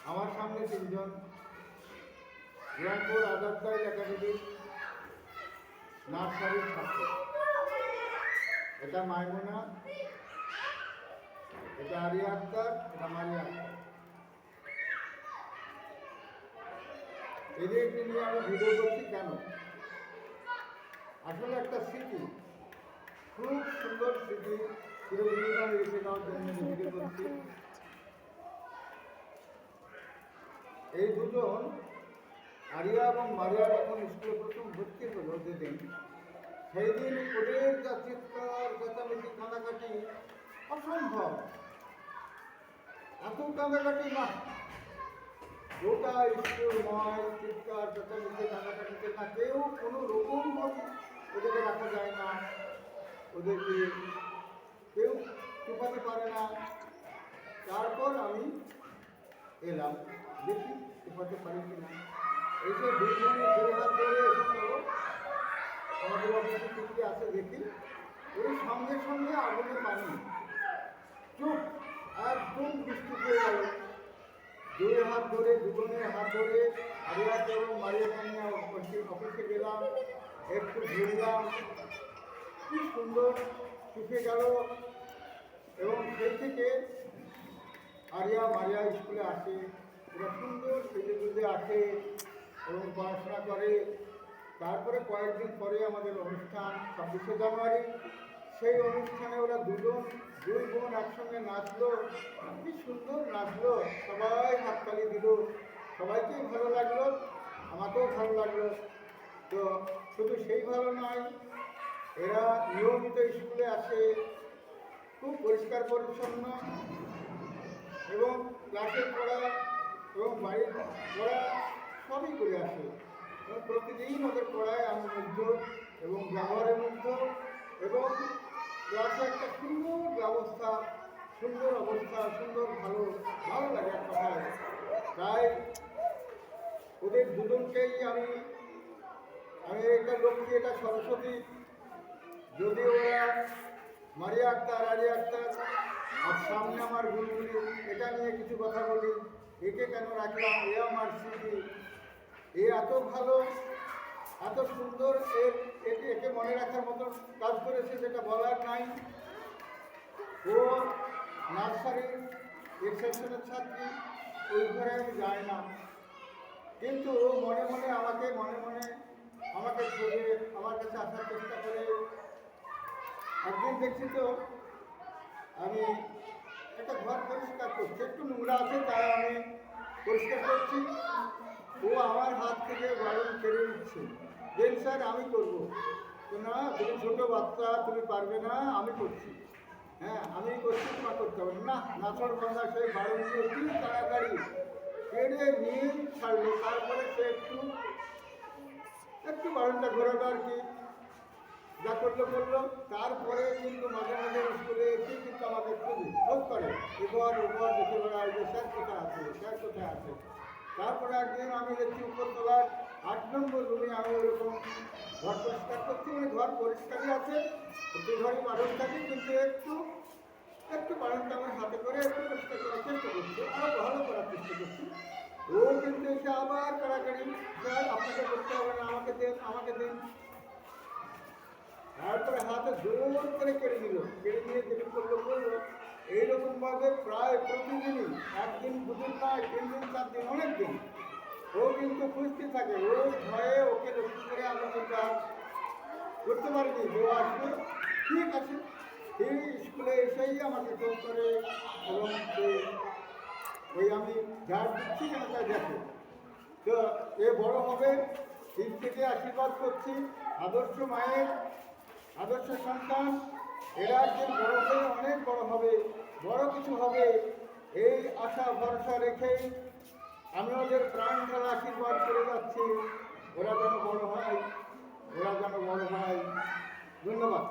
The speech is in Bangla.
আমার সামনে তিনজন বিরানপুর আজাদ একাডেমির নার্সারির ছাত্র। এটা মাইমুনা, এটা আরিয়া আক্তার, এটা মারিয়া আক্তার। এদেরকে নিয়ে আমি ভিডিও করছি কেন? আসলে একটা স্মৃতি, খুব সুন্দর স্মৃতি, চিরদিন আমি রেখে দেওয়ার জন্য ভিডিও করছি। এই দুজন আরিয়া এবং মারিয়া যখন স্কুলে প্রথম ভর্তি হলো যেদিন, সেই দিন ওদের যা চিৎকার চেঁচামেচি কাঁদাকাটি অসম্ভব, এত কাঁদাকাটি না, গোটা স্কুলময় চিৎকার চেঁচামেচি কাঁদাকাটিতে না, কেউ কোনো রকমভাবে ওদেরকে রাখা যায় না, ওদেরকে কেউ চুপাতে পারে না। তারপর আমি এলাম, দেখি চুপাতে পারি কিনা। এইসব দুজনে দুই হাত ধরে আমাদের অফিসে চুক্তি আছে দেখি, ওই সঙ্গে সঙ্গে আগুনে পানি চুপ, একদম বৃষ্টি হয়ে গেল। দুই হাত ধরে, দুজনের হাত ধরে আরিয়াকে এবং মারিয়াকে নিয়ে অফিসে গেলাম, একটু ঘুরলাম, কি সুন্দর চুপে গেল। এবং সেই থেকে আরিয়া মারিয়া স্কুলে আসে, ওরা সুন্দর সেজে গুজে আসে এবং পড়াশোনা করে। তারপরে কয়েকদিন পরে আমাদের অনুষ্ঠান 26শে জানুয়ারি, সেই অনুষ্ঠানে ওরা দুই বোন একসঙ্গে নাচলো, কি সুন্দর নাচলো, সবাই হাততালি দিল, সবাইকেই ভালো লাগলো, আমাকেও ভালো লাগলো। তো শুধু সেই ভালো নয়, এরা নিয়মিত স্কুলে আসে, খুব পরিষ্কার পরিচ্ছন্ন এবং ক্লাসের পড়া এবং বাড়ির পড়া সবই করে আসে এবং প্রতিদিন ওদের পড়ায় আমি মুগ্ধ এবং ব্যবহারের মুগ্ধ এবং ক্লাসে একটা সুন্দর ব্যবস্থা, সুন্দর অবস্থা, সুন্দর ভালো লাগে এক কথায়। তাই ওদের দুজনকেই আমি এটা লক্ষ্মী, এটা সরস্বতী। যদি ওরা মারিয়া আক্তার, আরিয়া আক্তার, আর সামনে আমার গুলগুলি, এটা নিয়ে কিছু কথা বলি, একে কেন রাখলাম, এ আমার স্মৃতি, এ এত ভালো, এত সুন্দর, একে মনে রাখার মতো কাজ করেছে যেটা বলার নাই। ও নার্সারির এক্সেপশনের ছাত্রী, ওই ঘরে আমি যাই না, কিন্তু ও মনে মনে আমাকে খোঁজে, আমার কাছে আসার চেষ্টা করে। একদিন দেখছি তো আমি একটা ঘর পরিষ্কার করছি, একটু নোংরা আছে, তাই আমি পরিষ্কার করছি। ও আমার হাত থেকে বাড়ি কেড়ে নিচ্ছে, দেন স্যার আমি করবো। তো না, তুমি ছোটো বাচ্চা, তুমি পারবে না, আমি করছি। হ্যাঁ আমি করছি, তোমার করতে হবে না। নাচর বাংলা সেই বাড়ি নিয়ে কি তাড়াতাড়ি কেড়ে নিয়ে ছাড়লো। তারপরে সে একটু বারণটা ঘোরালো আর কি, যা করলো। তারপরে কিন্তু মাঝে মাঝে স্কুলে এসে কিন্তু আমাকে খোঁজ করে, উপর দেখে বেড়ায় যে স্যার কোথায় আছে, স্যার কোথায় আছে। তারপরে একদিন আমি দেখছি উপরতলার 8 নম্বর রুমে আমি ওরকম ঘর পরিষ্কার করছি, মানে ঘর পরিষ্কারই আছে, প্রতি ঘরই বারণ থাকে, কিন্তু একটু বারণটা আমার হাতে করে একটু পরিষ্কার করার চেষ্টা করছি, আরও ভালো করার চেষ্টা করছি। ও কিন্তু এসে আবার কাড়াকাড়ি, স্যার আপনাকে করতে হবে না, আমাকে দেন। তারপরে হাতে জোর করে কেড়ে নিয়ে যেটি করলো এইরকমভাবে প্রায় প্রতিদিনই, একদিন দুদিন নয়, 3 দিন 4 দিন, অনেক দিন ও কিন্তু খুঁজতে থাকে। ও ভয়ে ওকে লক্ষ্য করে আমি কিন্তু করতে পারিনি যে ও আসবে। ঠিক আছে, সেই স্কুলে এসেই আমাকে ফোন করে এবং ওই আমি ঝাড় দিচ্ছি কেন তাই দেখে। তো এ বড় হবে, দিন থেকে আশীর্বাদ করছি, আদর্শ মায়ের আদর্শ সন্তান। এরা একদিন বড় হয়ে অনেক বড় হবে, বড় কিছু হবে, এই আশা ভরসা রেখেই আমি ওদের প্রাণ ঢালা আশীর্বাদ করে যাচ্ছি। ওরা যেন বড় হয়, ধন্যবাদ।